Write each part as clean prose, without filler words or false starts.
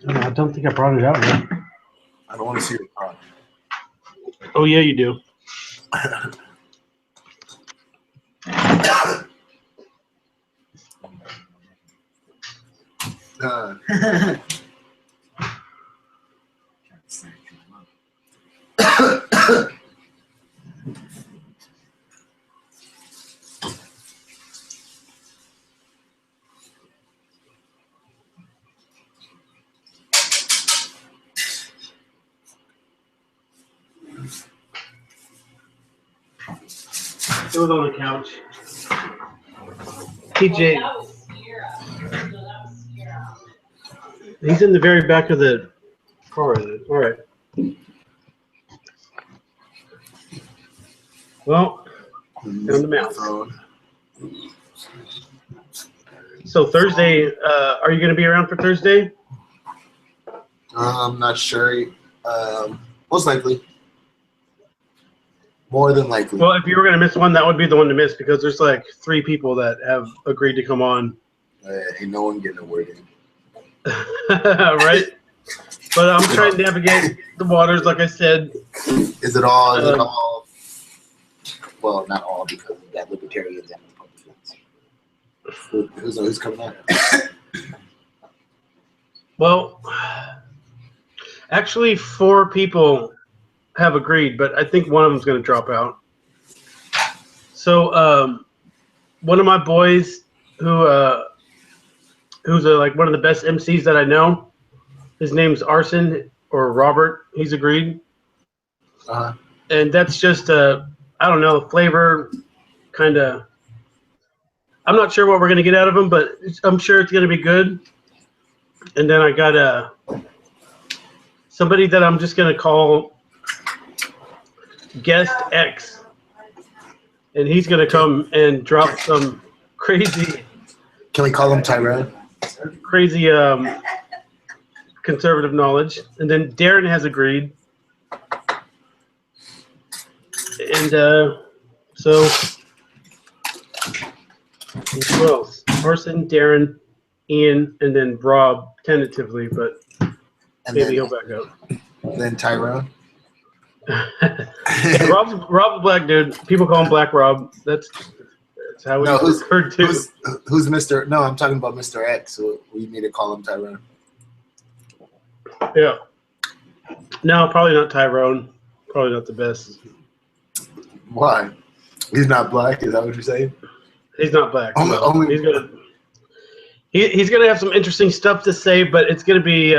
No, I don't think I brought it out yet. I don't want to see your product. Oh, yeah, you do. It was on the couch. TJ. He's in the very back of the car. All right. Well, down the mouse. So Thursday, are you going to be around for Thursday? I'm not sure. Most likely. More than likely. Well, if you were going to miss one, that would be the one to miss because there's like 3 people that have agreed to come on. Ain't no one getting a word in. Right? But I'm trying to navigate the waters, like I said. Is it all? Well, not all because of that libertarians and Republicans. Who's coming out? Well, actually, 4 people have agreed, but I think one of them's going to drop out. So, one of my boys who's like one of the best MCs that I know, his name's Arson or Robert. He's agreed. And that's just I don't know, flavor kind of. I'm not sure what we're going to get out of him, but I'm sure it's going to be good. And then I got somebody that I'm just going to call Guest X. And he's going to come and drop some crazy. Can we call him Tyrone? Crazy conservative knowledge. And then Darren has agreed. And so who else? Arson, Darren, Ian, and then Rob tentatively, but maybe he'll back up. Then Tyrone. Yeah, Rob's a black dude. People call him Black Rob. That's how he's referred to. Who's Mr. No, I'm talking about Mr. X. So we need to call him Tyrone. Yeah. No, probably not Tyrone. Probably not the best. Why? He's not black. Is that what you're saying? He's not black. Only he's gonna have some interesting stuff to say, but it's gonna be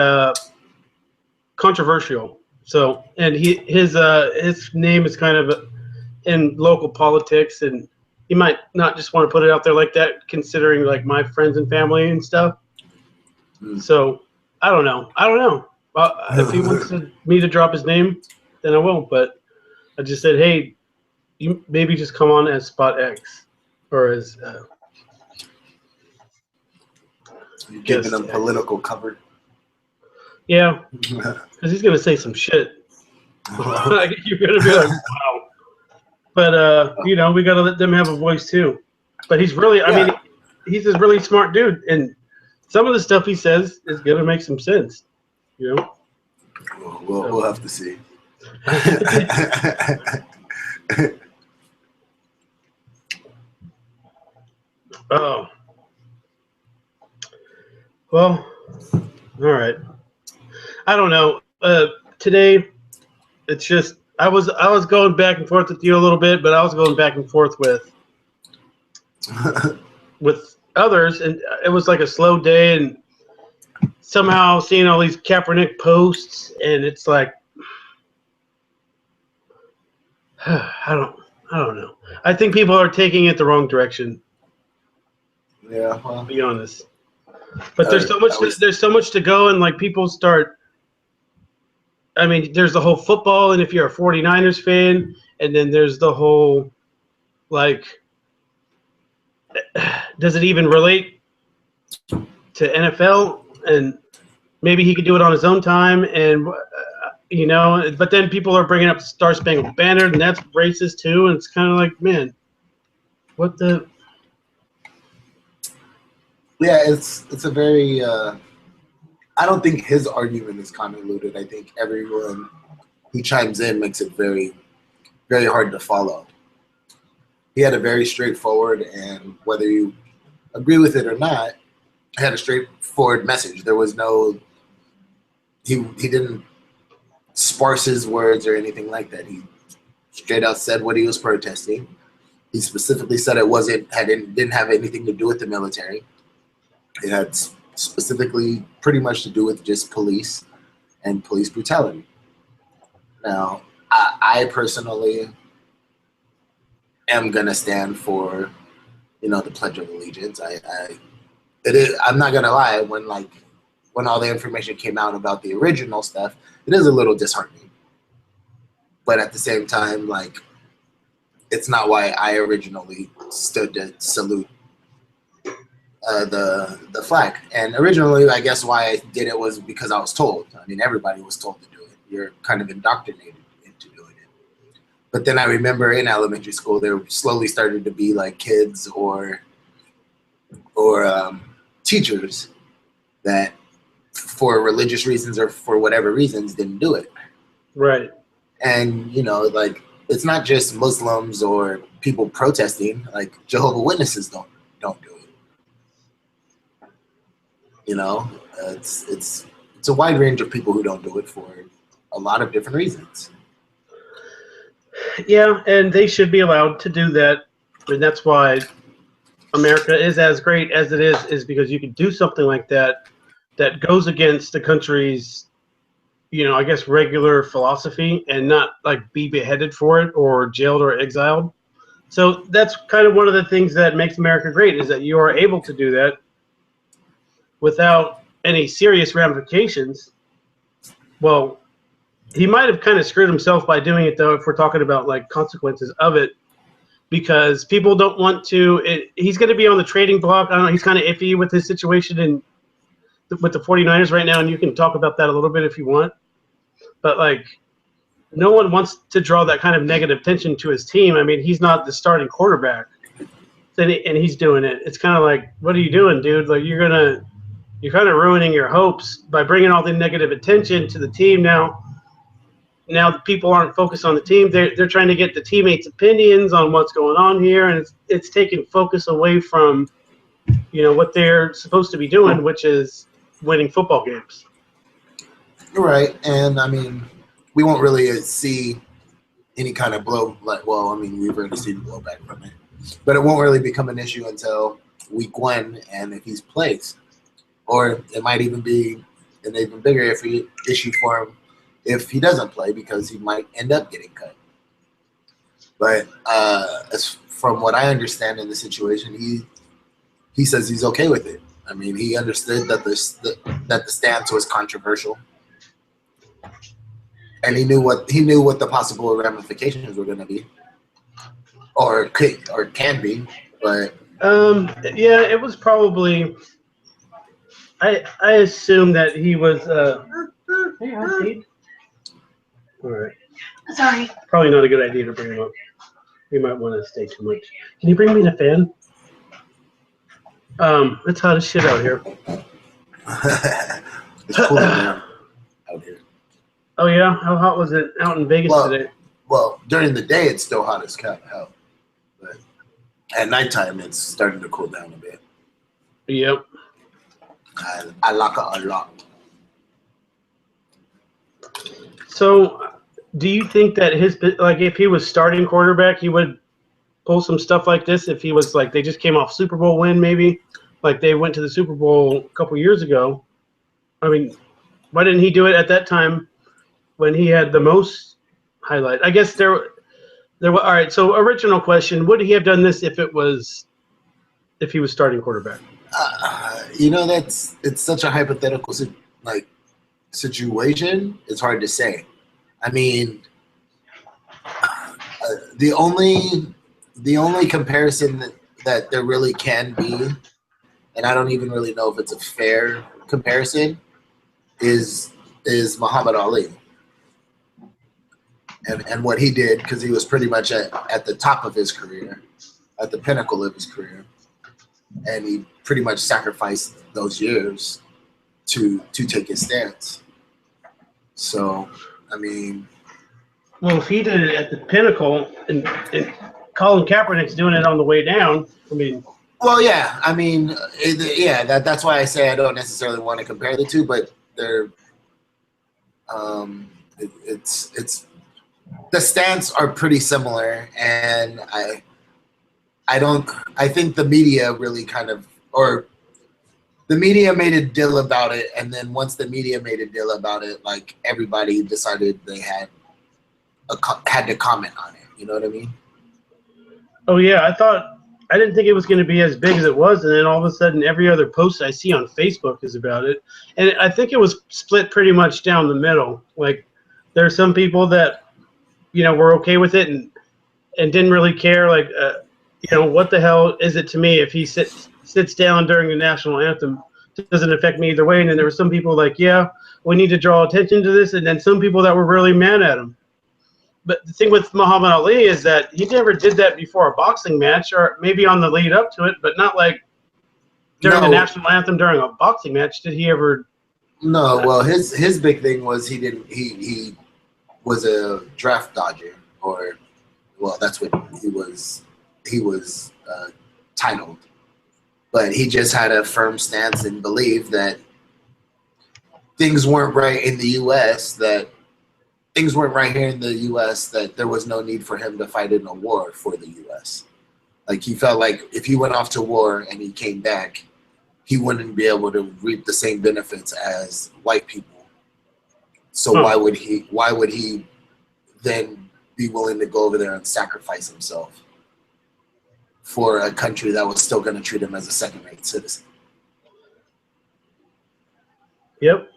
controversial. So, and his name is kind of in local politics, and he might not just want to put it out there like that, considering like my friends and family and stuff. So, I don't know. If he wants me to drop his name, then I will. But I just said, hey, you maybe just come on as Spot X or as. You're giving him political cover. Yeah, because he's gonna say some shit. You're gonna be like, wow. But we gotta let them have a voice too. But he's really, I mean, he's a really smart dude, and some of the stuff he says is gonna make some sense. We'll have to see. Oh. Well, all right. I don't know. Today, it's just I was going back and forth with you a little bit, but I was going back and forth with others, and it was like a slow day. And somehow seeing all these Kaepernick posts, and it's like I don't know. I think people are taking it the wrong direction. Yeah, well, to be honest. But there's so much to go, and like people start. I mean, there's the whole football, and if you're a 49ers fan, and then there's the whole, like, does it even relate to NFL? And maybe he could do it on his own time, and but then people are bringing up the Star Spangled Banner, and that's racist too. And it's kind of like, man, what the? Yeah, it's a very. I don't think his argument is convoluted. I think everyone who chimes in makes it very, very hard to follow. He had a very straightforward, and whether you agree with it or not, had a straightforward message. There was no, he didn't sparse his words or anything like that. He straight out said what he was protesting. He specifically said didn't have anything to do with the military. It had specifically pretty much to do with just police and police brutality. Now, I personally am gonna stand for, the Pledge of Allegiance. I'm not gonna lie. When all the information came out about the original stuff, it is a little disheartening. But at the same time, it's not why I originally stood to salute the flag. And originally, I guess why I did it was because I was told. I mean, everybody was told to do it. You're kind of indoctrinated into doing it. But then I remember in elementary school, there slowly started to be kids or teachers that, for religious reasons or for whatever reasons, didn't do it. Right. And it's not just Muslims or people protesting. Jehovah's Witnesses don't do it. It's a wide range of people who don't do it for a lot of different reasons. Yeah, and they should be allowed to do that, and that's why America is as great as it is because you can do something like that goes against the country's, I guess, regular philosophy and not be beheaded for it or jailed or exiled. So that's kind of one of the things that makes America great, is that you are able to do that without any serious ramifications. Well, he might have kind of screwed himself by doing it, though, if we're talking about consequences of it, because people don't want to. He's going to be on the trading block. I don't know. He's kind of iffy with his situation with the 49ers right now, and you can talk about that a little bit if you want. But no one wants to draw that kind of negative tension to his team. I mean, he's not the starting quarterback, and he's doing it. It's kind of what are you doing, dude? You're kind of ruining your hopes by bringing all the negative attention to the team. Now the people aren't focused on the team. They're trying to get the teammates' opinions on what's going on here, and it's taking focus away from what they're supposed to be doing, which is winning football games. You're right, and I mean, we won't really see any kind of blow. We've already seen blowback from it, but it won't really become an issue until week 1, and if he's placed, or it might even be an even bigger issue for him if he doesn't play, because he might end up getting cut. But as from what I understand in the situation, he says he's okay with it. I mean, he understood that the stance was controversial, and he knew what the possible ramifications were going to be, or can be. But yeah, it was probably. I assume that he was. Hey, Pete. All right. Sorry. Probably not a good idea to bring him up. We might want to stay too much. Can you bring me the fan? It's hot as shit out here. It's cool out here. Oh yeah, how hot was it out in Vegas today? Well, during the day it's still hot as hell, but at nighttime it's starting to cool down a bit. Yep. I like it a lot. So, do you think that if he was starting quarterback, he would pull some stuff like this? If he was they just came off Super Bowl win, maybe they went to the Super Bowl a couple years ago. I mean, why didn't he do it at that time when he had the most highlight? I guess there were. All right. So, original question: would he have done this if he was starting quarterback? It's such a hypothetical situation. It's hard to say. I mean, the only comparison that there really can be, and I don't even really know if it's a fair comparison, is Muhammad Ali and what he did, because he was pretty much at the top of his career, at the pinnacle of his career, and he pretty much sacrificed those years to take his stance. So, I mean, well, if he did it at the pinnacle, and Colin Kaepernick's doing it on the way down, I mean. Well, yeah, I mean, yeah, that's why I say I don't necessarily want to compare the two, but they're, it's the stance are pretty similar, and I think the media really kind of, or the media made a deal about it, and then once the media made a deal about it, like everybody decided they had to comment on it. You know what I mean? Oh yeah, I didn't think it was going to be as big as it was, and then all of a sudden, every other post I see on Facebook is about it, and I think it was split pretty much down the middle. Like, there are some people that, were okay with it and didn't really care. Like, what the hell is it to me if he sits down during the national anthem? It doesn't affect me either way. And then there were some people like, yeah, we need to draw attention to this, and then some people that were really mad at him. But the thing with Muhammad Ali is that he never did that before a boxing match, or maybe on the lead up to it, but not like during the national anthem during a boxing match. Did he ever? No. Well, his big thing was he was a draft dodger, or well, that's what he was titled. But he just had a firm stance and believed that things weren't right in the U.S. Things weren't right here in the U.S., that there was no need for him to fight in a war for the U.S. Like, he felt like if he went off to war and he came back, he wouldn't be able to reap the same benefits as white people. So why would he then be willing to go over there and sacrifice himself for a country that was still going to treat him as a second-rate citizen? Yep.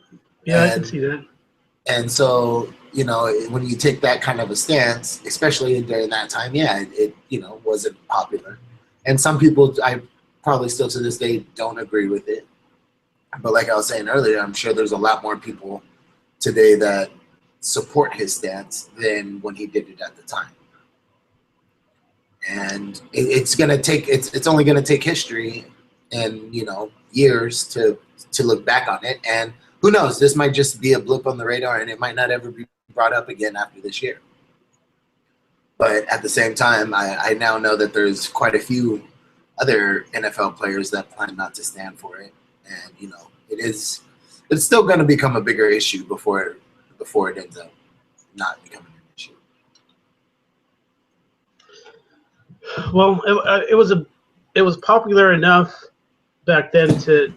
Yeah, I can see that. And so, when you take that kind of a stance, especially during that time, yeah, it wasn't popular. And some people, I probably still to this day don't agree with it. But like I was saying earlier, I'm sure there's a lot more people today that support his stance than when he did it at the time. And it's only gonna take history and years to look back on it. And who knows? This might just be a blip on the radar, and it might not ever be brought up again after this year. But at the same time, I now know that there's quite a few other NFL players that plan not to stand for it, and it's still going to become a bigger issue before it ends up not becoming an issue. Well, it was popular enough back then to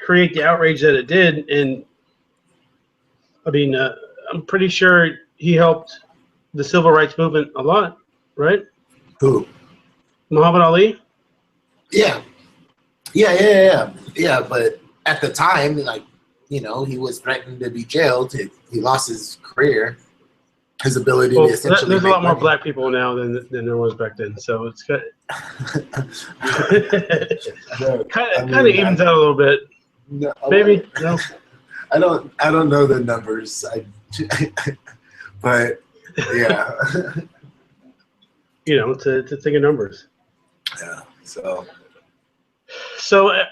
create the outrage that it did, and I mean, I'm pretty sure he helped the civil rights movement a lot, right? Who? Muhammad Ali? Yeah. But at the time, he was threatened to be jailed. He lost his career, his ability to essentially. There's a lot more black people now than there was back then, so it's kind of evens out a little bit. No, maybe no. I don't know the numbers. But yeah. It's a thing of numbers. Yeah. So, all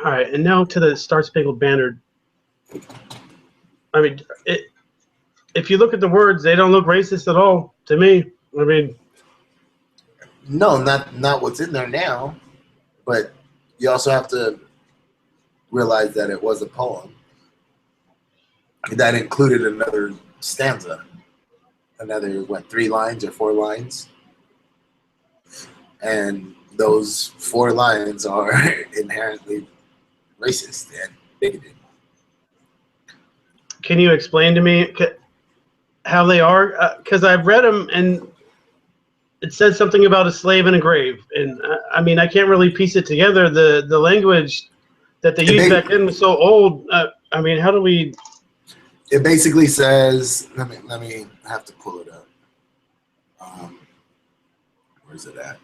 right, and now to the Star Spangled Banner. I mean, if you look at the words, they don't look racist at all to me. I mean, no, not what's in there now, but you also have to realize that it was a poem that included another stanza, another 3 lines or 4 lines, and those 4 lines are inherently racist and bigoted. Can you explain to me how they are? Because I've read them, and it says something about a slave in a grave, and I mean, I can't really piece it together. The language that they used back then was so old. I mean, how do we? It basically says, let me have to pull it up. Where's it at?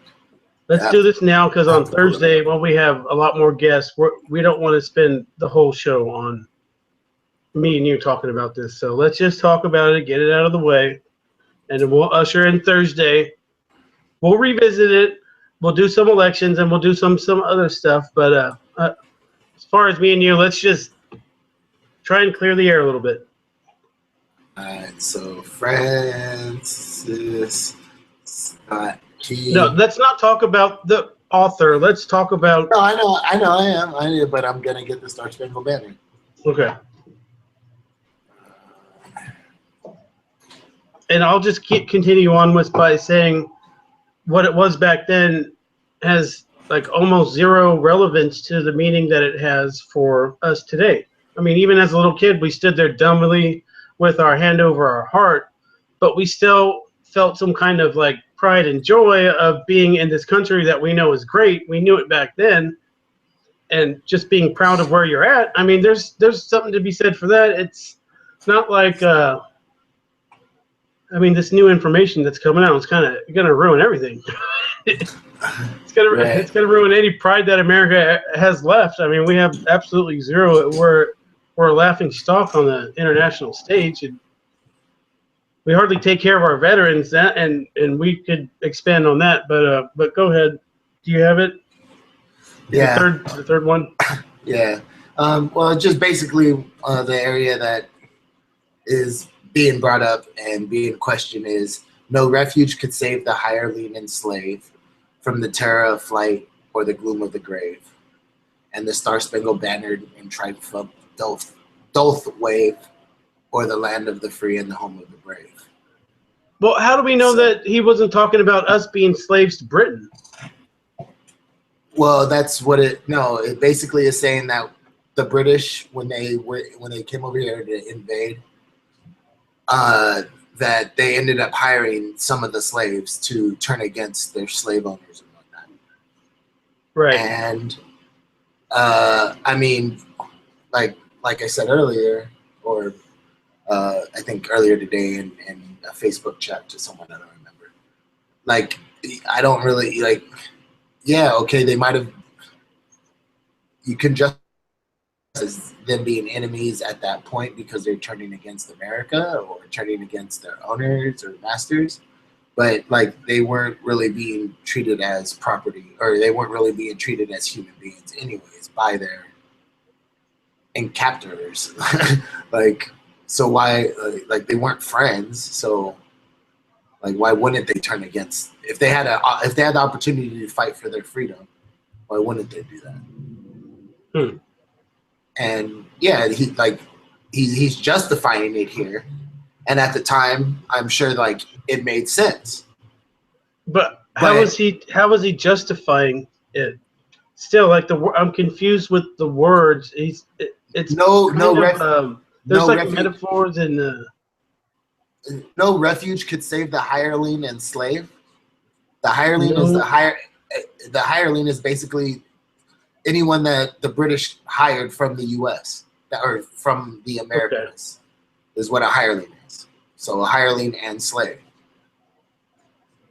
Let's do this now, because on Thursday, when we have a lot more guests, we don't want to spend the whole show on me and you talking about this. So let's just talk about it, get it out of the way, and then we'll usher in Thursday. We'll revisit it. We'll do some elections, and we'll do some other stuff. But as far as me and you, let's just Try and clear the air a little bit. All right, so Francis Scott Key. No, let's not talk about the author. Let's talk about. No, I am, but I'm gonna get the Star Spangled Banner. Okay. And I'll just continue on by saying what it was back then has like almost zero relevance to the meaning that it has for us today. I mean, even as a little kid, we stood there dumbly with our hand over our heart, but we still felt some kind of like pride and joy of being in this country that we know is great. We knew it back then, and just being proud of where you're at. I mean, there's something to be said for that. It's not like I mean, this new information that's coming out is kind of going to ruin everything. It's gonna ruin any pride that America has left. I mean, we have absolutely zero. We're a laughing stock on the international stage, and we hardly take care of our veterans. And we could expand on that, but go ahead. Do you have it? Yeah. The third one. Yeah. Well, just basically the area that is being brought up and being questioned is no refuge could save the hireling and slave from the terror of flight or the gloom of the grave, and the Star-Spangled Banner and triumph of doth wave, or the land of the free and the home of the brave. Well, how do we know that he wasn't talking about us being slaves to Britain? Well, that's what it. No, it basically is saying that the British, when they came over here to invade, that they ended up hiring some of the slaves to turn against their slave owners and whatnot. Right. And I mean, like I said earlier, or I think earlier today in a Facebook chat to someone I don't remember. Like, I don't really like. Yeah, okay, they might have. You can just as them being enemies at that point because they're turning against America or turning against their owners or masters, but like they weren't really being treated as property, or they weren't really being treated as human beings anyways by their captors. Like, so why, like they weren't friends, so like why wouldn't they turn against, if they had the opportunity to fight for their freedom, why wouldn't they do that? And yeah, he's justifying it here, and at the time, I'm sure like it made sense. But how was he justifying it? Still, like I'm confused with the words. It's there's like metaphors and no refuge could save the hireling and slave. The hireling is the hireling is basically anyone that the British hired from the U.S. or from the Americans is what a hireling is. So a hireling and slave.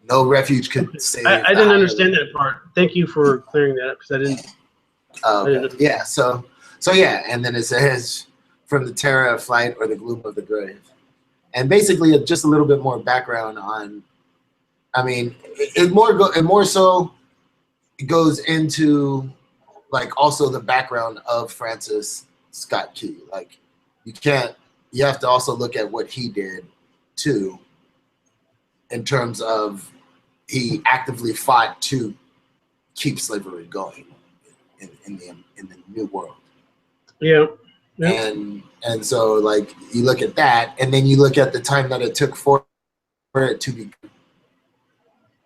No refuge could save. I didn't understand that part. Thank you for clearing that up because I didn't. Okay. Yeah. So yeah, and then it says from the terror of flight or the gloom of the grave, and basically just a little bit more background on. I mean, it more so goes into like also the background of Francis Scott Key. Like you have to also look at what he did too, in terms of he actively fought to keep slavery going in the New World. Yeah. And so like you look at that, and then you look at the time that it took for it to be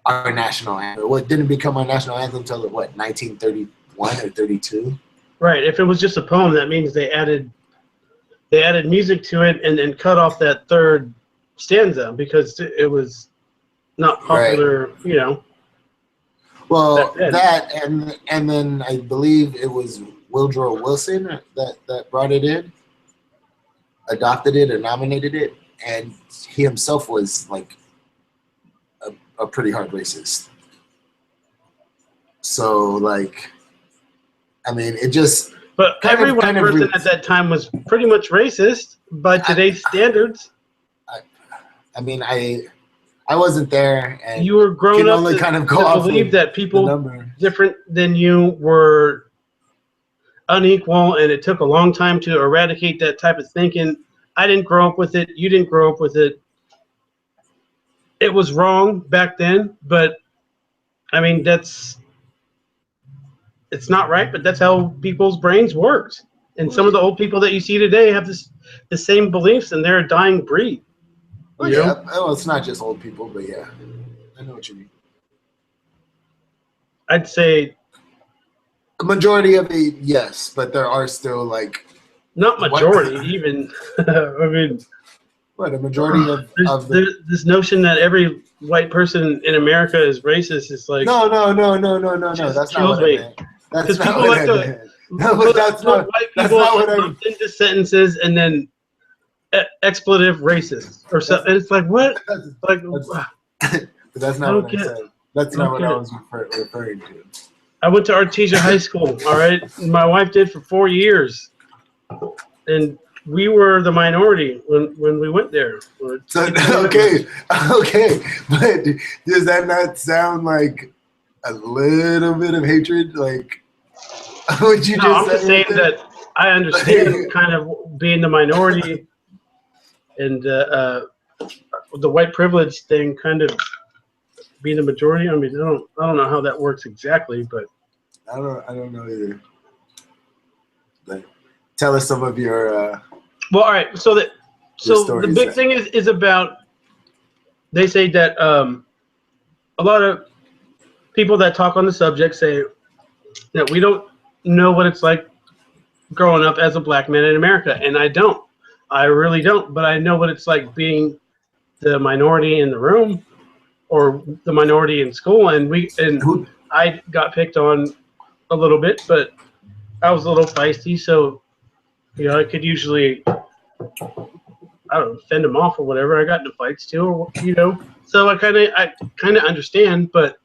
our national anthem. Well, it didn't become our national anthem until 1931 or 32. Right. If it was just a poem, that means they added music to it and then cut off that third stanza because it was not popular, right. Well, that and then I believe it was Woodrow Wilson that brought it in, adopted it or nominated it, and he himself was like a pretty hard racist. So like, I mean, it just. But every white person at that time was pretty much racist by today's standards. I mean, I wasn't there, and you were grown up to believe that people different than you were. unequal, and it took a long time to eradicate that type of thinking. I didn't grow up with it. You didn't grow up with it. It was wrong back then, but I mean, it's not right, but that's how people's brains worked. And some of the old people that you see today have the same beliefs, and they're a dying breed. Well, yeah. Well, it's not just old people, but yeah, I know what you mean. I'd say a majority of it, yes, but there are still like not majority, even. I mean, what a majority of this notion that every white person in America is racist is like no. That's not what I meant. That's not what I meant. No, but that's not what I meant. Into sentences and then expletive racist or something. It's like what? Like, but that's not what I said. That's not what I was referring to. I went to Artesia High School. All right, my wife did for 4 years, and we were the minority when we went there. So okay, but does that not sound like a little bit of hatred? Like what you just I'm said? just saying that I understand kind of being the minority and the white privilege thing, kind of being the majority. I mean, I don't know how that works exactly, but I don't know either. But tell us some of your. Well, all right. So the big thing is about. They say that a lot of people that talk on the subject say that we don't know what it's like growing up as a black man in America, and I don't. I really don't. But I know what it's like being the minority in the room or the minority in school, and I got picked on a little bit, but I was a little feisty, so I could usually fend them off or whatever. I got into fights too, or so I kind of understand, but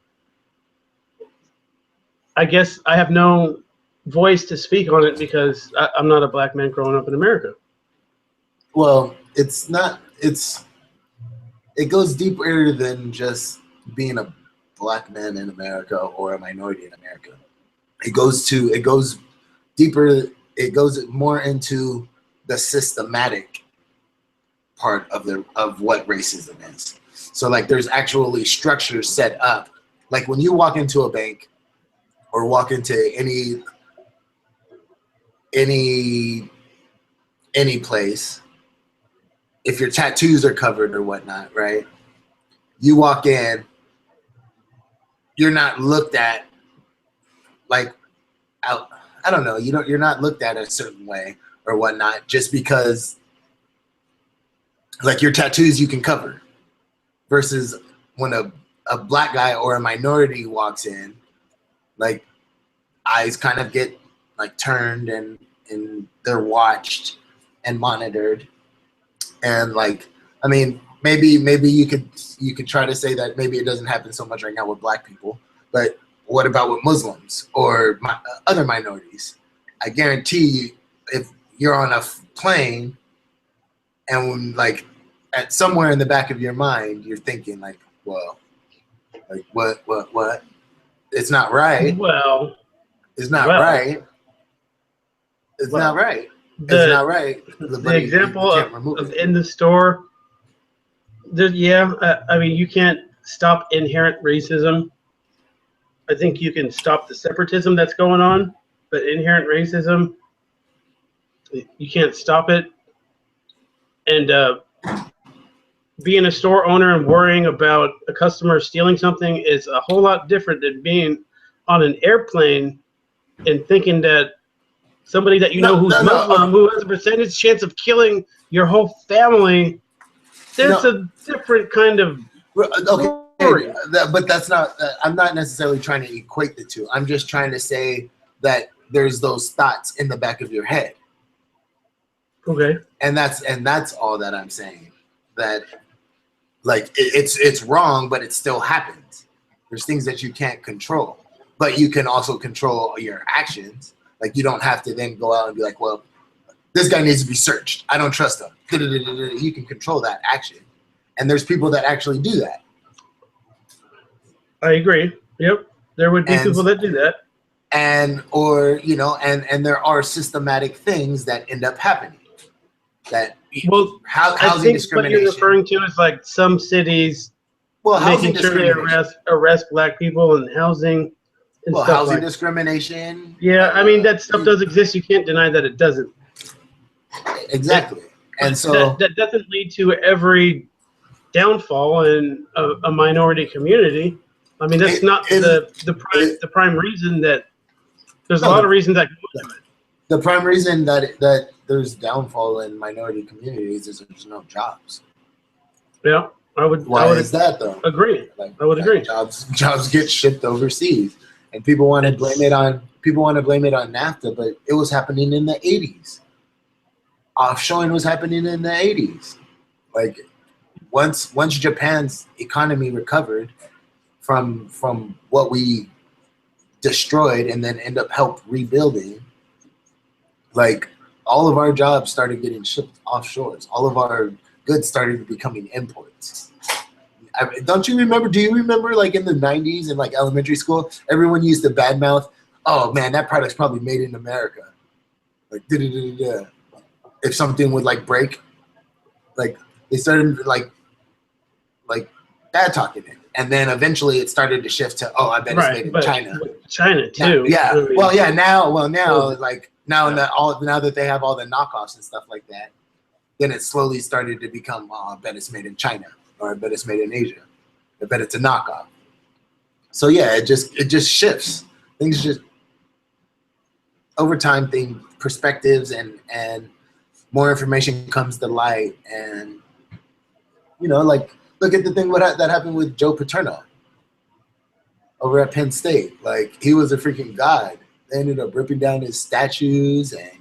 I guess I have no voice to speak on it because I'm not a black man growing up in America. Well, it's not. It goes deeper than just being a black man in America or a minority in America. It goes deeper. It goes more into the systematic part of what racism is. So like there's actually structures set up. Like when you walk into a bank or walk into any place, if your tattoos are covered or whatnot, right? You walk in, you're not looked at like out. I don't know. You're not looked at a certain way or whatnot just because, like your tattoos you can cover, versus when a black guy or a minority walks in, like eyes kind of get like turned and they're watched and monitored. And like, I mean, maybe you could try to say that maybe it doesn't happen so much right now with black people, but what about with Muslims or other minorities? I guarantee you, if you're on a plane and when, like at somewhere in the back of your mind, you're thinking like, well, like what? It's not right. Well, it's not right. It's not right. It's not right. The example of in the store, I mean, you can't stop inherent racism. I think you can stop the separatism that's going on, but inherent racism, you can't stop it. And being a store owner and worrying about a customer stealing something is a whole lot different than being on an airplane and thinking that somebody that who's Muslim, who has a percentage chance of killing your whole family, there's a different kind of story. But that's not. I'm not necessarily trying to equate the two. I'm just trying to say that there's those thoughts in the back of your head. Okay. And that's all that I'm saying. That like it's wrong, but it still happens. There's things that you can't control, but you can also control your actions. Like you don't have to then go out and be like, well, this guy needs to be searched. I don't trust him. You can control that action. And there's people that actually do that. I agree. Yep. There would be people that do that. and or and there are systematic things that end up happening. That Well, I housing think what discrimination. you're referring to is like some cities Housing making sure they arrest black people in housing and stuff housing like. discrimination. Yeah, I mean that stuff does exist. You can't deny that it doesn't. Exactly, and so that doesn't lead to every downfall in a minority community. I mean, that's not the prime reason that. There's a lot of reasons that go into it. The prime reason that there's downfall in minority communities is there's no jobs. Yeah, I would. Why is that though? Agree. I would agree. Jobs get shipped overseas, and people want to blame it on NAFTA, but it was happening in the 80s. Offshoring was happening in the 80s. Like once Japan's economy recovered from what we destroyed and then end up helped rebuilding, like all of our jobs started getting shipped offshores. All of our goods started becoming imports. Don't you remember? Do you remember like in the 90s in like elementary school, everyone used to badmouth, oh man, that product's probably made in America. Like da-da-da-da-da. If something would like break, like they started like bad talking it. And then eventually it started to shift to, oh, I bet it's made in China. China too. Yeah. I mean, now that they have all the knockoffs and stuff like that, then it slowly started to become, oh, I bet it's made in China, or I bet it's made in Asia. I bet it's a knockoff. So yeah, it just shifts. Things just over time, perspectives and more information comes to light, and like look at the thing that happened with Joe Paterno over at Penn State. Like he was a freaking god. They ended up ripping down his statues, and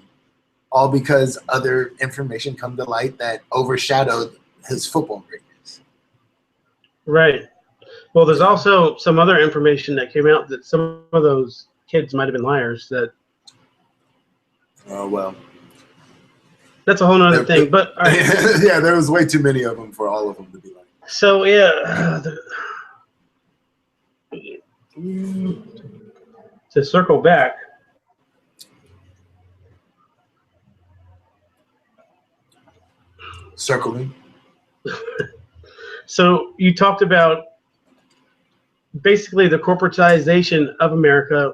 all because other information come to light that overshadowed his football greatness. Right. Well, there's also some other information that came out that some of those kids might have been liars. That. Oh well. That's a whole other thing, but all right. Yeah, there was way too many of them for all of them to be like. So yeah, to circle back. Circling. So you talked about basically the corporatization of America,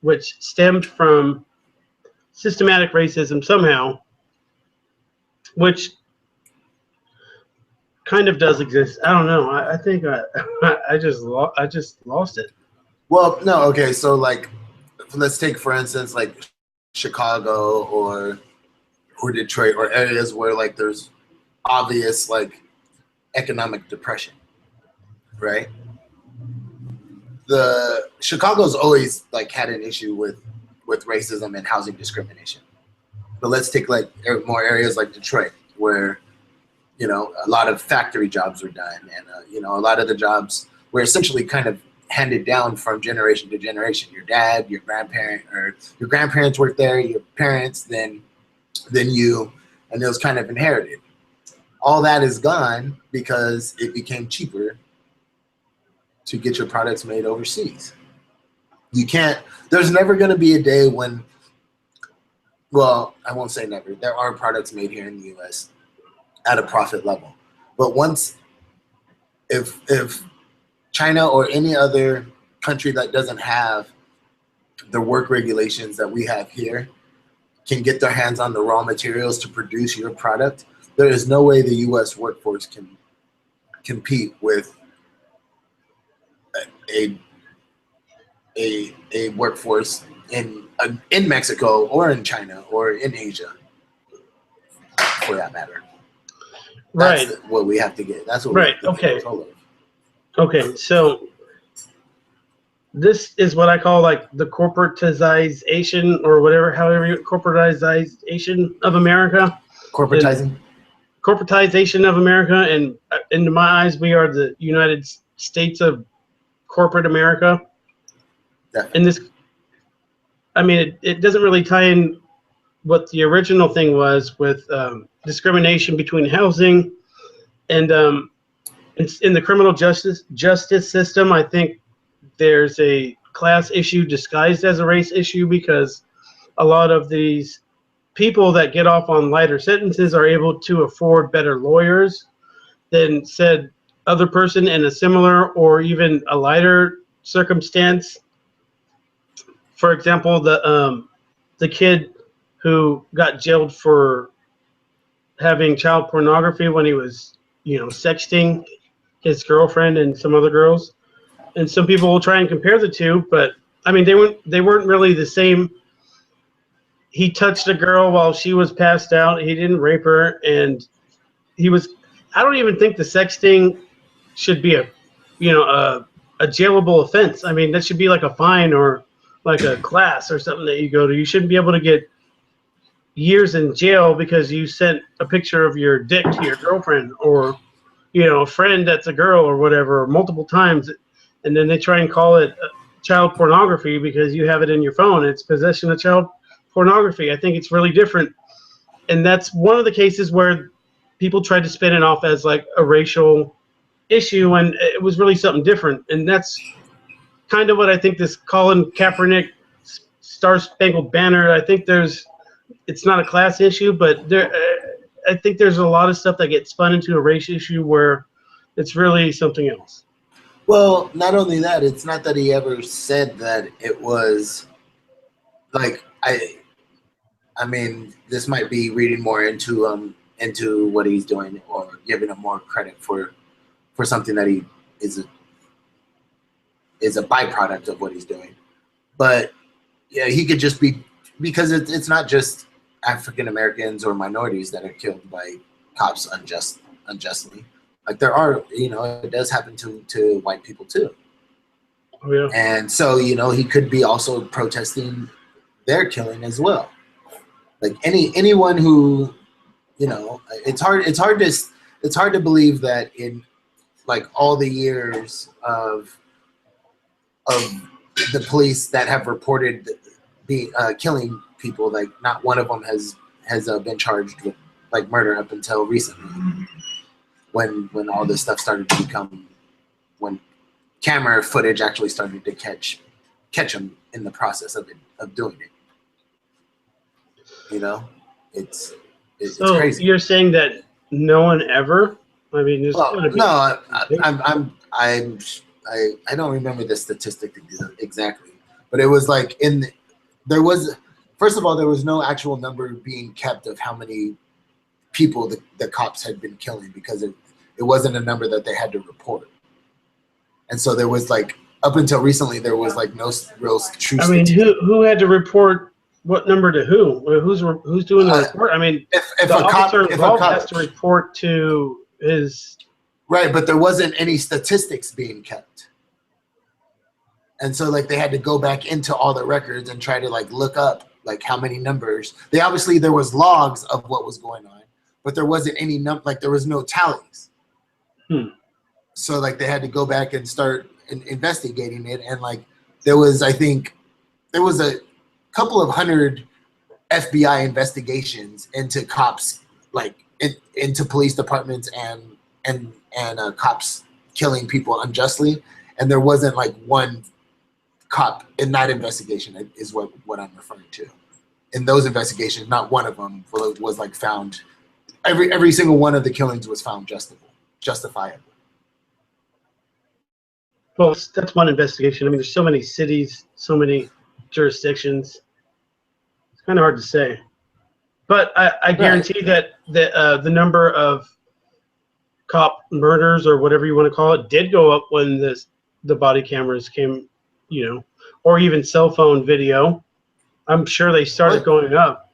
which stemmed from systematic racism somehow, which kind of does exist. I don't know. I think I just lost it. Well, no, okay. So like, let's take for instance like Chicago or Detroit or areas where like there's obvious like economic depression, right? The Chicago's always like had an issue with racism and housing discrimination. But let's take like more areas like Detroit where a lot of factory jobs are done, and a lot of the jobs were essentially kind of handed down from generation to generation. Your dad, your grandparent, or your grandparents worked there, your parents, then you, and it was kind of inherited. All that is gone because it became cheaper to get your products made overseas. You can't. There's never going to be a day when. Well, I won't say never. There are products made here in the U.S. at a profit level, but if China or any other country that doesn't have the work regulations that we have here can get their hands on the raw materials to produce your product, there is no way the U.S. workforce can compete with a workforce in Mexico or in China or in Asia, for that matter. That's right. What we have to get. That's what right. we have to get control of. Okay. So this is what I call like the corporatization or whatever, corporatization of America. Corporatization of America, and in my eyes, we are the United States of corporate America. Definitely. And this, I mean, it doesn't really tie in what the original thing was with discrimination between housing and in the criminal justice system. I think there's a class issue disguised as a race issue, because a lot of these people that get off on lighter sentences are able to afford better lawyers than said other person in a similar or even a lighter circumstance. For example, the kid who got jailed for having child pornography when he was, sexting his girlfriend and some other girls. And some people will try and compare the two, but I mean, they weren't really the same. He touched a girl while she was passed out. He didn't rape her, and he was. I don't even think the sexting should be a jailable offense. I mean, that should be like a fine or like a class or something that you go to. You shouldn't be able to get years in jail because you sent a picture of your dick to your girlfriend or a friend that's a girl or whatever multiple times, and then they try and call it child pornography because you have it in your phone. It's possession of child pornography. I think it's really different, and that's one of the cases where people tried to spin it off as like a racial issue, and it was really something different. And that's kind of what I think this Colin Kaepernick Star Spangled Banner. I think it's not a class issue, but I think there's a lot of stuff that gets spun into a race issue where it's really something else. Well, not only that, it's not that he ever said that it was like I mean, this might be reading more into what he's doing or giving him more credit for something that he is a byproduct of what he's doing. But yeah, he could just be, because it's not just African Americans or minorities that are killed by cops unjustly. Like there are, it does happen to white people too. Oh, yeah. And so, he could be also protesting their killing as well. Like anyone who, it's hard to believe that in like all the years of the police that have reported killing people, like not one of them has been charged with like murder up until recently, when all this stuff started to become, when camera footage actually started to catch them in the process of doing it. It's so crazy. You're saying that no one ever? I mean, no, I don't remember the statistic exactly, but it was like first of all, there was no actual number being kept of how many people the cops had been killing, because it wasn't a number that they had to report. And so there was like, up until recently, there was like no real true I mean, who had to report what number to who? Who's doing the report? I mean, if the a cop has to report to his... Right, but there wasn't any statistics being kept. And so like they had to go back into all the records and try to like look up like how many numbers. There was logs of what was going on, but there wasn't any there was no tallies. So like they had to go back and start investigating it, and like there was a couple of hundred FBI investigations into cops, like into police departments and cops killing people unjustly, and there wasn't like one cop in that investigation is what I'm referring to. In those investigations, not one of them was like found. Every single one of the killings was found justifiable. Well, that's one investigation. I mean, there's so many cities, so many jurisdictions. It's kind of hard to say. But I guarantee that the number of cop murders, or whatever you want to call it, did go up when the body cameras came, or even cell phone video. I'm sure they started going up.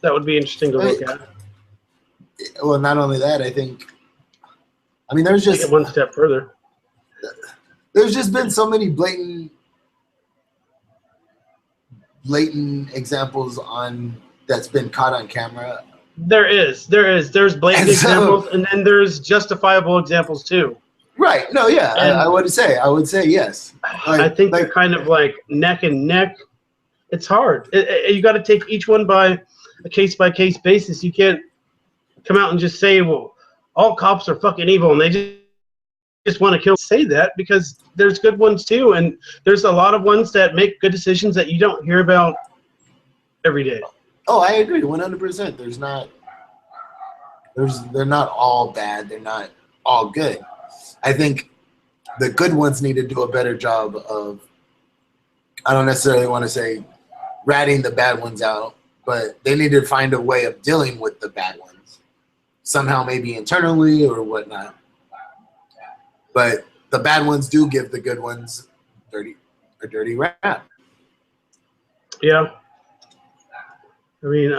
That would be interesting to look at. Well, not only that, I mean, there's just... Take it one step further. There's just been so many blatant examples that's been caught on camera. There's blatant examples, and then there's justifiable examples too. Right. No, yeah. I would say yes. I think they're kind of like neck and neck. It's hard. You got to take each one by a case-by-case basis. You can't come out and just say, well, all cops are fucking evil and they just just want to kill say that because there's good ones too, and there's a lot of ones that make good decisions that you don't hear about every day. Oh, I agree 100%. They're not all bad. They're not all good. I think the good ones need to do a better job of, I don't necessarily want to say ratting the bad ones out, but they need to find a way of dealing with the bad ones somehow, maybe internally or whatnot. But the bad ones do give the good ones a dirty rap. Yeah. I mean,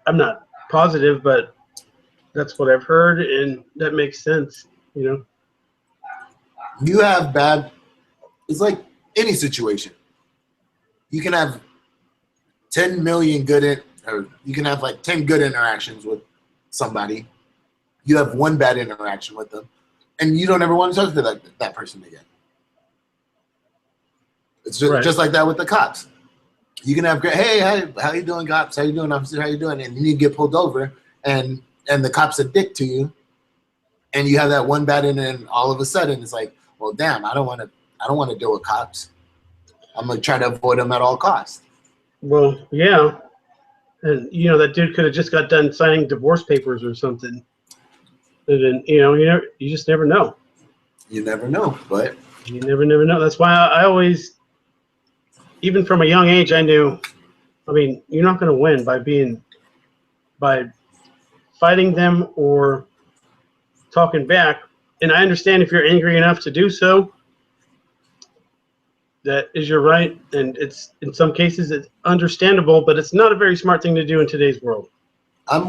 I'm not positive, but that's what I've heard, and that makes sense, you know? You have bad, it's like any situation. You can have 10 million good, or you can have like 10 good interactions with somebody. You have one bad interaction with them, and you don't ever want to talk to that person again. It's just, Right. Just like that with the cops. You can have great, hey, how you doing, cops? How you doing, officer? How you doing? And then you get pulled over, and the cop's a dick to you, and you have that one bad and all of a sudden it's like, well, damn, I don't want to deal with cops. I'm gonna try to avoid them at all costs. Well, yeah. And, you know, that dude could have just got done signing divorce papers or something. And then, you just never know. You never know, but You never know. That's why I always, even from a young age, I knew, I mean, you're not going to win by fighting them or talking back. And I understand if you're angry enough to do so, that is your right. And it's, in some cases, it's understandable, but it's not a very smart thing to do in today's world.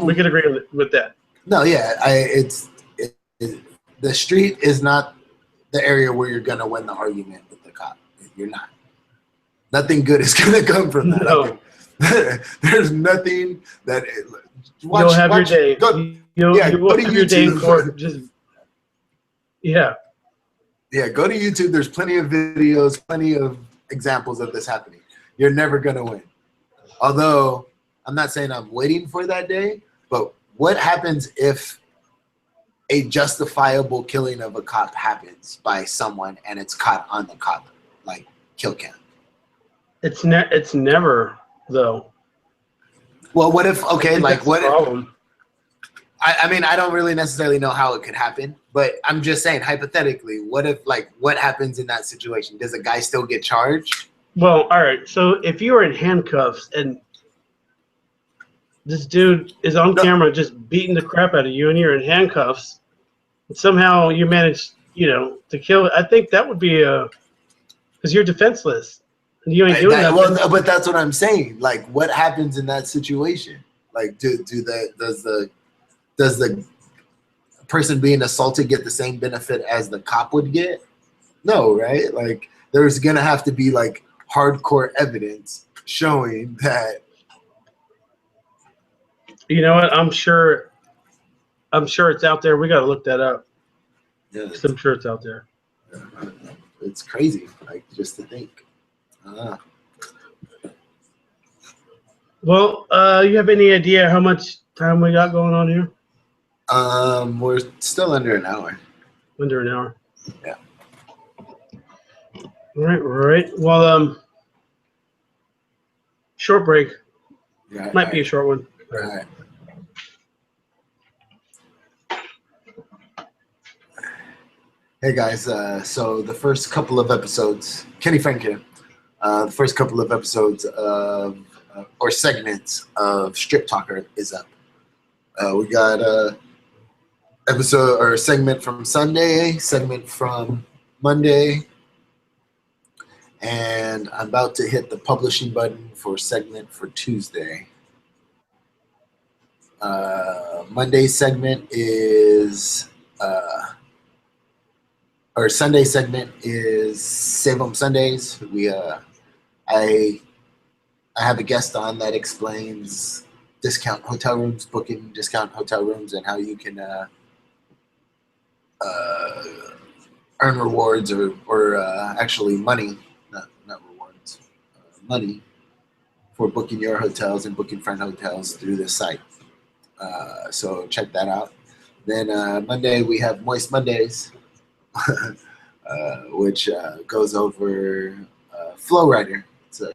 We could agree with that. No, yeah, the street is not the area where you're gonna win the argument with the cop. You're not. Nothing good is gonna come from that. No. There's nothing that. You'll have your day. You'll have your day in court. Yeah. Yeah, go to YouTube. There's plenty of videos, plenty of examples of this happening. You're never gonna win. Although I'm not saying I'm waiting for that day, but what happens if a justifiable killing of a cop happens by someone and it's caught on the cop, like kill cam? It's never though. Well, what if? Okay, like what if? I mean, I don't really necessarily know how it could happen, but I'm just saying hypothetically, what if, like, what happens in that situation? Does a guy still get charged? Well, all right. So if you were in handcuffs and this dude is on camera just beating the crap out of you and you're in handcuffs, and somehow you manage, to kill it, I think that would be because you're defenseless and you ain't doing that. Well, but that's what I'm saying. Like, what happens in that situation? Like, does the person being assaulted get the same benefit as the cop would get? No, right? Like, there's gonna have to be like hardcore evidence showing that. You know what? I'm sure it's out there. We got to look that up. Yeah, I'm sure it's out there. It's crazy, like, just to think. Well, you have any idea how much time we got going on here? We're still under an hour. Under an hour. Yeah. All right. Well, short break. Yeah, might be a short one. All right. Hey guys, so the first couple of episodes, Kenny Frank here. The first couple of episodes of or segments of Strip Talker is up. We got episode or segment from Sunday, segment from Monday, and I'm about to hit the publishing button for segment for Tuesday. Monday's segment is our Sunday segment is Save 'em Sundays. I have a guest on that explains discount hotel rooms, booking discount hotel rooms, and how you can earn rewards or actually money, not rewards, money for booking your hotels and booking friend hotels through this site. So check that out. Then Monday we have Moist Mondays. which goes over Flow Rider. It's a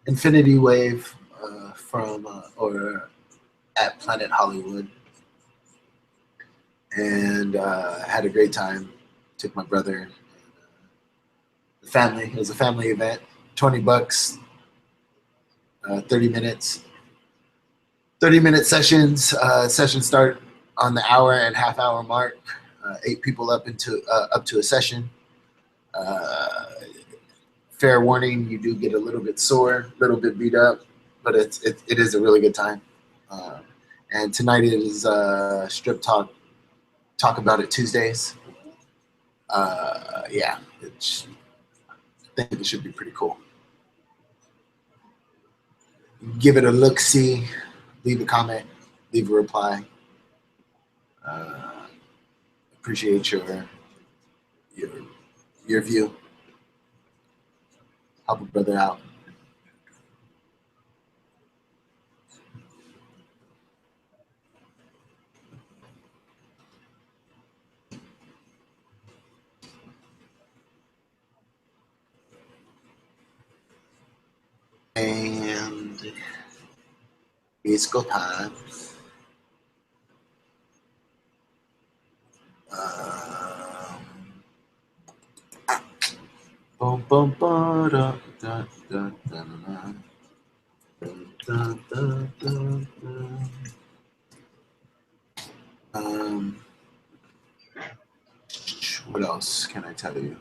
infinity wave from or at Planet Hollywood, and had a great time. Took my brother and the family. It was a family event. $20, 30 minutes. 30-minute sessions. Sessions start on the hour and half hour mark. 8 people up to a session. Fair warning, you do get a little bit sore, a little bit beat up, but it is a really good time. And tonight is Strip Talk About It Tuesdays. Yeah, I think it should be pretty cool. Give it a look, see, leave a comment, leave a reply. Appreciate your view. Help a brother out. And musical time. Boom, boom, ba, da, da, da, da, da, da, da, da, da. What else can I tell you?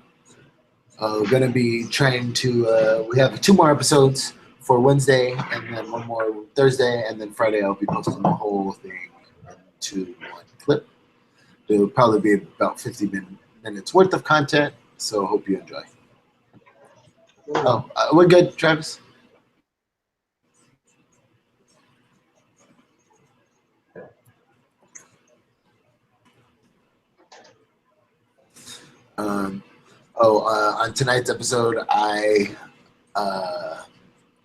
We're going to be trying to, we have 2 more episodes for Wednesday, and then 1 more Thursday, and then Friday I'll be posting the whole thing into 1 clip. It'll probably be about 50 minutes worth of content, so hope you enjoy. Oh, we're good, Travis. On tonight's episode, I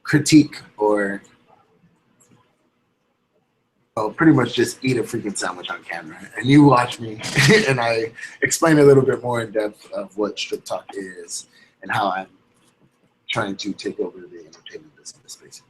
critique or pretty much just eat a freaking sandwich on camera. And you watch me, and I explain a little bit more in depth of what Strip Talk is and how I'm trying to take over the entertainment business, basically.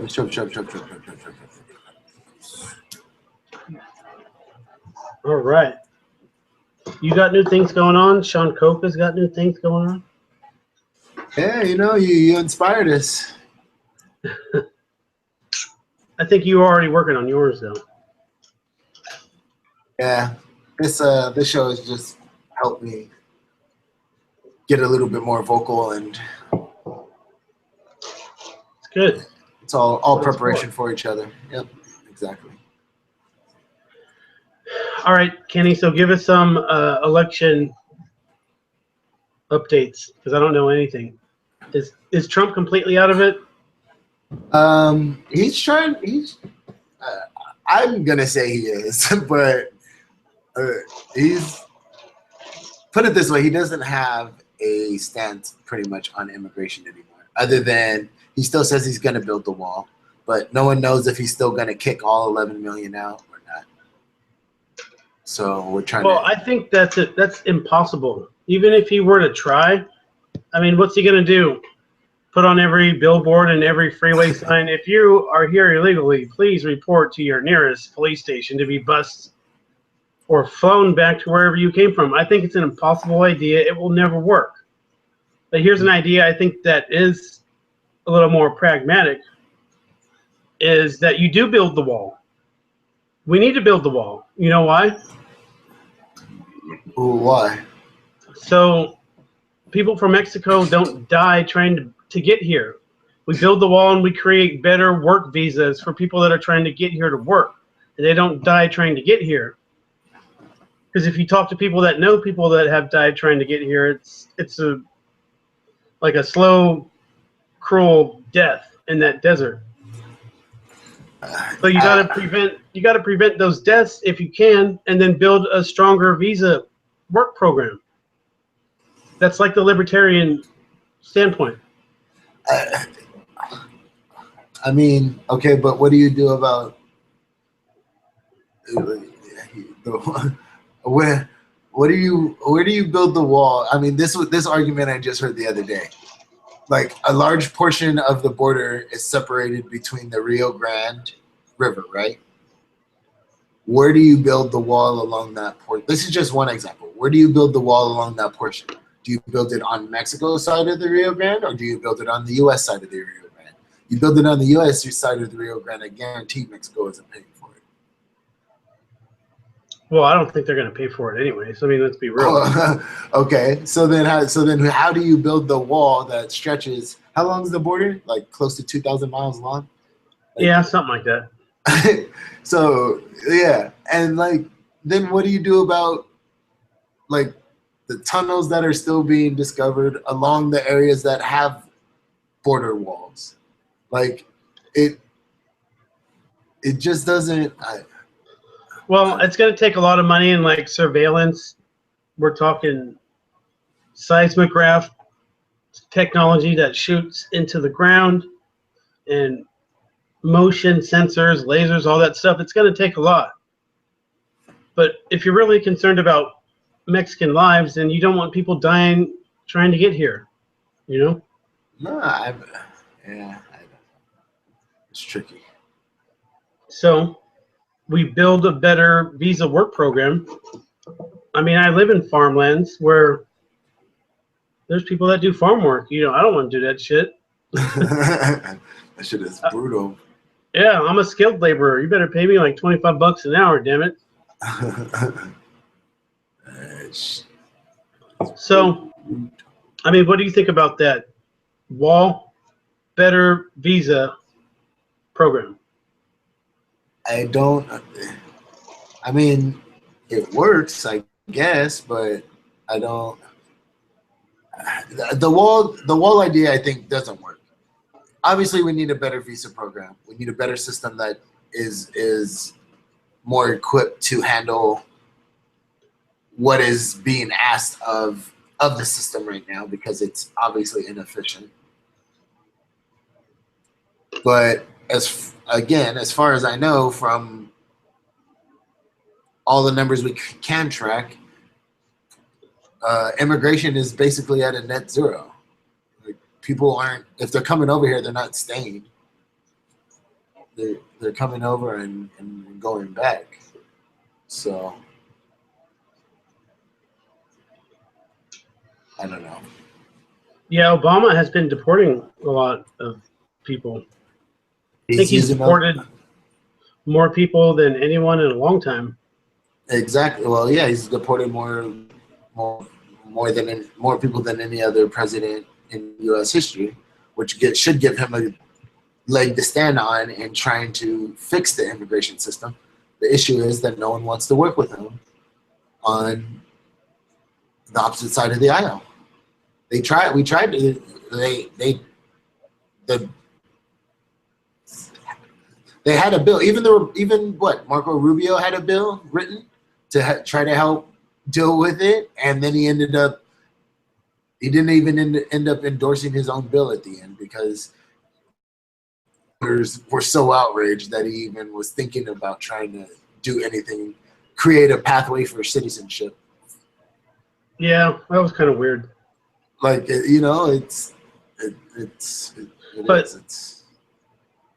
Sure. All right. You got new things going on? Sean Copa's got new things going on? Yeah, you inspired us. I think you were already working on yours, though. Yeah, this show has just helped me get a little bit more vocal, and it's good. It's all preparation for each other. Yep, exactly. All right, Kenny. So give us some election updates, because I don't know anything. Is Trump completely out of it? He's trying. I'm gonna say he is, but he's, put it this way, he doesn't have a stance pretty much on immigration anymore, other than he still says he's gonna build the wall, but no one knows if he's still gonna kick all 11 million out or not. So we're trying. Well, I think that's impossible. Even if he were to try, I mean, what's he gonna do? Put on every billboard and every freeway sign, if you are here illegally, please report to your nearest police station to be bused or flown back to wherever you came from. I think it's an impossible idea. It will never work. But here's an idea I think that is a little more pragmatic, is that you do build the wall. We need to build the wall. You know why? Why? So people from Mexico don't die trying to get here. We build the wall and we create better work visas for people that are trying to get here to work, and they don't die trying to get here. Because if you talk to people that know people that have died trying to get here, it's like a slow cruel death in that desert. So you got to prevent those deaths if you can, and then build a stronger visa work program. That's like the libertarian standpoint. I mean, okay, but what do you do about where do you build the wall? I mean, this argument I just heard the other day. Like, a large portion of the border is separated between the Rio Grande River, right? Where do you build the wall along that portion? This is just one example. Where do you build the wall along that portion? Do you build it on Mexico's side of the Rio Grande, or do you build it on the U.S. side of the Rio Grande? You build it on the U.S. side of the Rio Grande, I guarantee Mexico isn't paying for it. Well, I don't think they're going to pay for it anyway. So I mean, let's be real. Okay, so then how do you build the wall that stretches? How long is the border? Like close to 2,000 miles long. Like, yeah, something like that. So yeah, and like then what do you do about like the tunnels that are still being discovered along the areas that have border walls? Like it just doesn't. Well, it's going to take a lot of money and like surveillance. We're talking seismograph technology that shoots into the ground and motion sensors, lasers, all that stuff. It's going to take a lot. But if you're really concerned about Mexican lives, then you don't want people dying trying to get here, you know? No, it's tricky. So we build a better visa work program. I mean, I live in farmlands where there's people that do farm work. You know, I don't want to do that shit. That shit is brutal. Yeah, I'm a skilled laborer. You better pay me like $25 an hour, damn it. So, I mean, what do you think about that wall, better visa program? I mean, it works, I guess, but I don't. The wall idea, I think, doesn't work. Obviously, we need a better visa program. We need a better system that is more equipped to handle what is being asked of the system right now, because it's obviously inefficient. But as far as I know, from all the numbers we can track, immigration is basically at a net zero. Like, people aren't, if they're coming over here, they're not staying. They're coming over and going back. So I don't know. Yeah, Obama has been deporting a lot of people. I think he's deported more people than anyone in a long time. Exactly. Well, yeah, he's deported more people than any other president in U.S. history, which should give him a leg to stand on in trying to fix the immigration system. The issue is that no one wants to work with him on the opposite side of the aisle. They tried. We tried to. They had a bill. Even Marco Rubio had a bill written to try to help deal with it, and then he didn't even end up endorsing his own bill at the end, because were so outraged that he even was thinking about trying to do anything, create a pathway for citizenship. Yeah, that was kind of weird. Like, you know,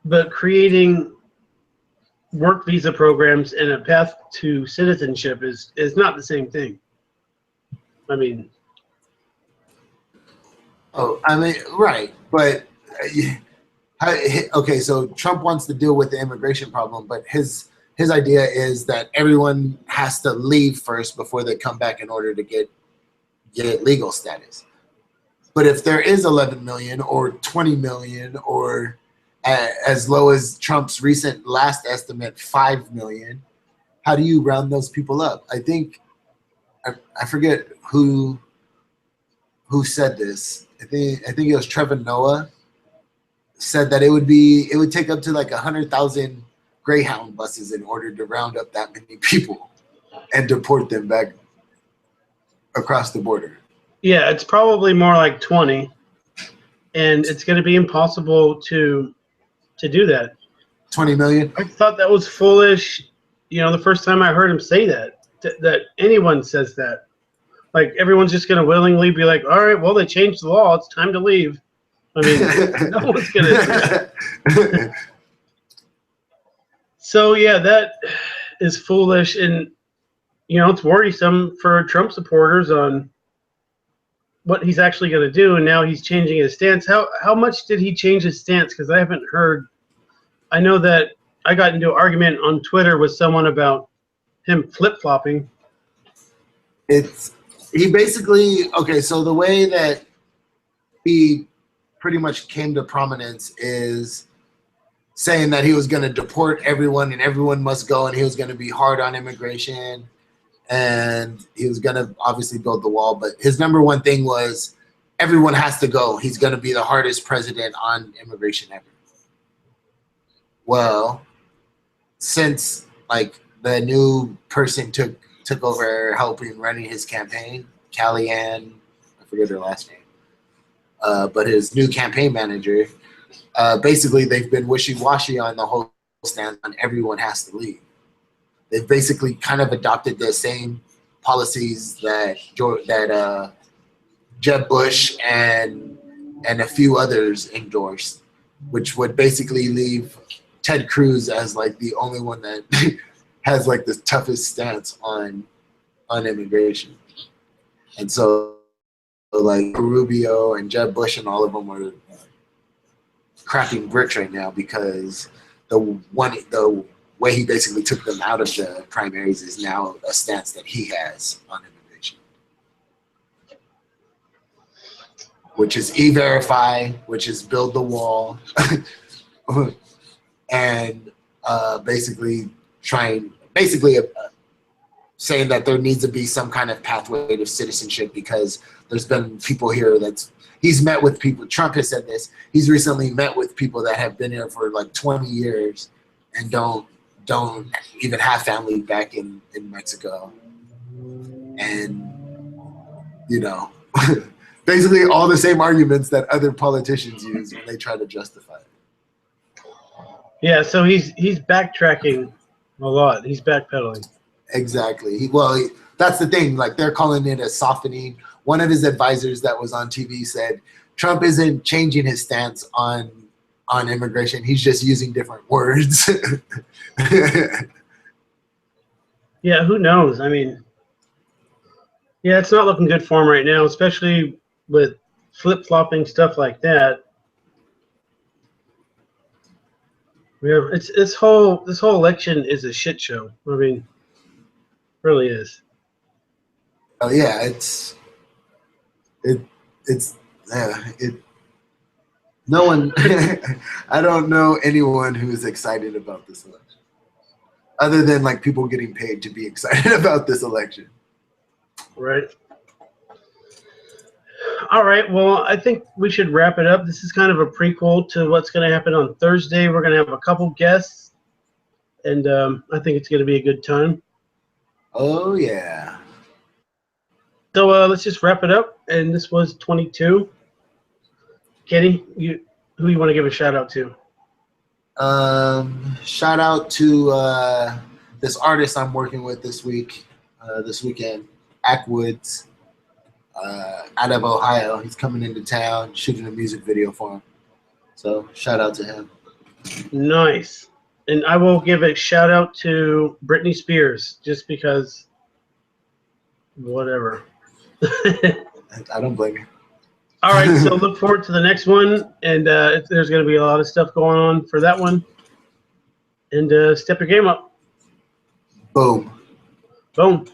but creating work visa programs and a path to citizenship is not the same thing. I mean, right, but okay, so Trump wants to deal with the immigration problem, but his idea is that everyone has to leave first before they come back in order to get legal status. But if there is 11 million or 20 million, or as low as Trump's recent last estimate, 5 million, how do you round those people up? I think, I forget who said this. I think it was Trevor Noah, said that it would take up to like 100,000 Greyhound buses in order to round up that many people and deport them back across the border. Yeah, it's probably more like 20, and it's going to be impossible to do that. 20 million? I thought that was foolish. The first time I heard him say that anyone says that. Like, everyone's just going to willingly be like, all right, well, they changed the law. It's time to leave. I mean, no one's going to do that. So, yeah, that is foolish. And, it's worrisome for Trump supporters on what he's actually going to do. And now he's changing his stance. How much did he change his stance? Because I haven't heard. I know that I got into an argument on Twitter with someone about him flip-flopping. He basically, okay, so the way that he pretty much came to prominence is saying that he was going to deport everyone and everyone must go, and he was going to be hard on immigration, and he was going to obviously build the wall. But his number one thing was everyone has to go. He's going to be the hardest president on immigration ever. Well, since like the new person took over helping running his campaign, Kellyanne, I forget her last name, but his new campaign manager, basically they've been wishy-washy on the whole stand on everyone has to leave. They've basically kind of adopted the same policies that Jeb Bush and a few others endorsed, which would basically leave Ted Cruz as like the only one that has like the toughest stance on immigration. And so like Rubio and Jeb Bush and all of them are cracking bricks right now because the way he basically took them out of the primaries is now a stance that he has on immigration, which is E-Verify, which is build the wall, and basically saying that there needs to be some kind of pathway to citizenship because there's been people here he's met with people. Trump has said this. He's recently met with people that have been here for like 20 years and don't even have family back in Mexico. And, basically all the same arguments that other politicians use when they try to justify it. Yeah, so he's backtracking a lot. He's backpedaling. Exactly. That's the thing. Like they're calling it a softening. One of his advisors that was on TV said Trump isn't changing his stance on immigration. He's just using different words. Yeah, who knows? I mean, yeah, it's not looking good for him right now, especially with flip-flopping stuff like that. Yeah, this whole election is a shit show. I mean, really is. Oh yeah, no one. I don't know anyone who is excited about this election, other than like people getting paid to be excited about this election. Right. All right. Well, I think we should wrap it up. This is kind of a prequel to what's going to happen on Thursday. We're going to have a couple guests, and I think it's going to be a good time. Oh, yeah. So let's just wrap it up. And this was 22. Kenny, who you want to give a shout out to? Shout out to this artist I'm working with this weekend, Ackwoods, out of Ohio. He's coming into town, shooting a music video for him. So shout out to him. Nice. And I will give a shout out to Britney Spears, just because whatever. I don't blame you. All right, so look forward to the next one, and there's going to be a lot of stuff going on for that one. And step your game up. Boom. Boom.